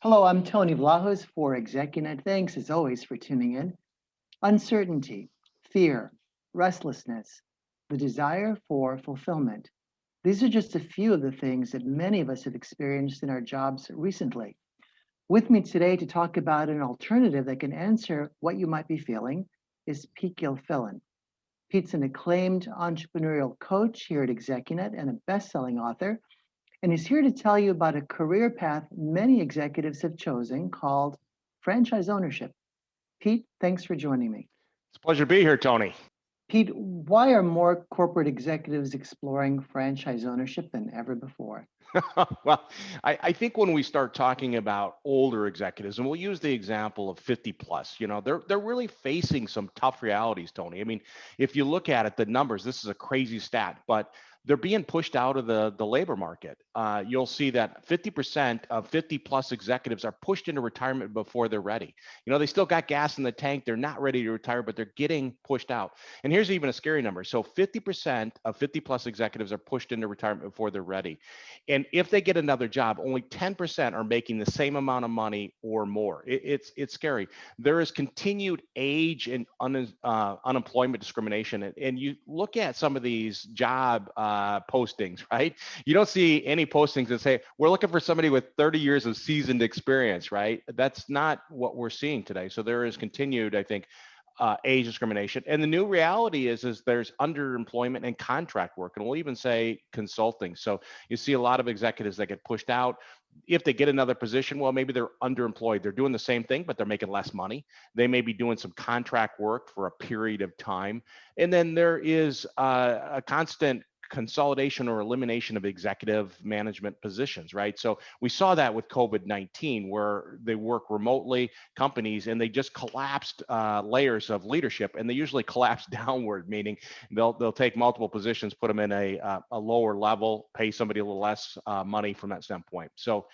Hello, I'm Tony Vlahos for ExecuNet. Thanks as always for tuning in. Uncertainty, fear, restlessness, the desire for fulfillment. These are just a few of the things that many of us have experienced in our jobs recently. With me today to talk about an alternative that can answer what you might be feeling is Pete Gilfillan. Pete's an acclaimed entrepreneurial coach here at ExecuNet and a best-selling author. And he's here to tell you about a career path many executives have chosen called franchise ownership. Pete, thanks for joining me. It's a pleasure to be here, Tony. Pete, why are more corporate executives exploring franchise ownership than ever before? Well, I think when we start talking about older executives, and we'll use the example of 50 plus, they're really facing some tough realities, Tony. I mean, if you look at it, the numbers, this is a crazy stat, but they're being pushed out of the labor market. You'll see that 50% of 50 plus executives are pushed into retirement before they're ready. They still got gas in the tank. They're not ready to retire, but they're getting pushed out. And here's even a scary number. So 50% of 50 plus executives are pushed into retirement before they're ready. And if they get another job, only 10% are making the same amount of money or more. It's scary. There is continued age and unemployment discrimination. And you look at some of these job postings, right? You don't see any postings that say, we're looking for somebody with 30 years of seasoned experience, right? That's not what we're seeing today. So there is continued, I think, age discrimination. And the new reality is there's underemployment and contract work, and we'll even say consulting. So you see a lot of executives that get pushed out. If they get another position, well, maybe they're underemployed. They're doing the same thing, but they're making less money. They may be doing some contract work for a period of time. And then there is a constant consolidation or elimination of executive management positions, right? So we saw that with COVID-19, where they work remotely, companies, and they just collapsed layers of leadership, and they usually collapse downward, meaning they'll take multiple positions, put them in a lower level, pay somebody a little less money from that standpoint. So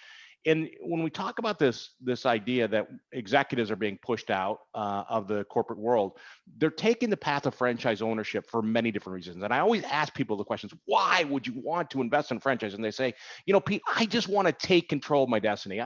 and when we talk about this idea that executives are being pushed out of the corporate world, they're taking the path of franchise ownership for many different reasons. And I always ask people the questions, why would you want to invest in franchise? And they say, Pete, I just want to take control of my destiny.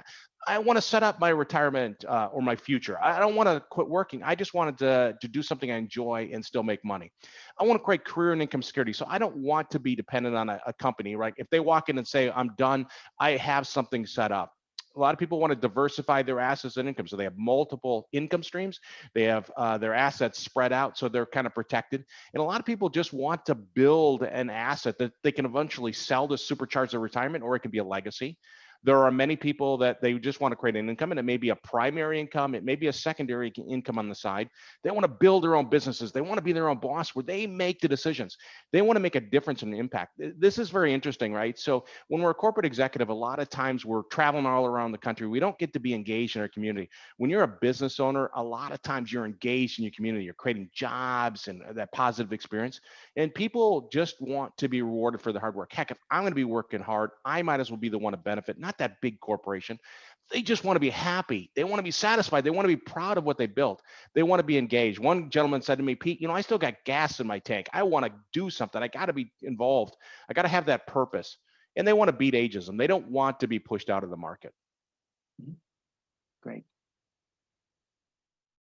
I want to set up my retirement or my future. I don't want to quit working. I just wanted to do something I enjoy and still make money. I want to create career and income security. So I don't want to be dependent on a company, right? If they walk in and say, I'm done, I have something set up. A lot of people want to diversify their assets and income. So they have multiple income streams. They have their assets spread out, so they're kind of protected. And a lot of people just want to build an asset that they can eventually sell to supercharge their retirement, or it can be a legacy. There are many people that they just want to create an income, and it may be a primary income. It may be a secondary income on the side. They want to build their own businesses. They want to be their own boss where they make the decisions. They want to make a difference and impact. This is very interesting, right? So when we're a corporate executive, a lot of times we're traveling all around the country. We don't get to be engaged in our community. When you're a business owner, a lot of times you're engaged in your community. You're creating jobs and that positive experience. And people just want to be rewarded for their hard work. Heck, if I'm going to be working hard, I might as well be the one to benefit, not that big corporation. They just want to be happy. They want to be satisfied. They want to be proud of what they built. They want to be engaged. One gentleman said to me, Pete, I still got gas in my tank. I want to do something. I got to be involved. I got to have that purpose. And they want to beat ageism. They don't want to be pushed out of the market. Great.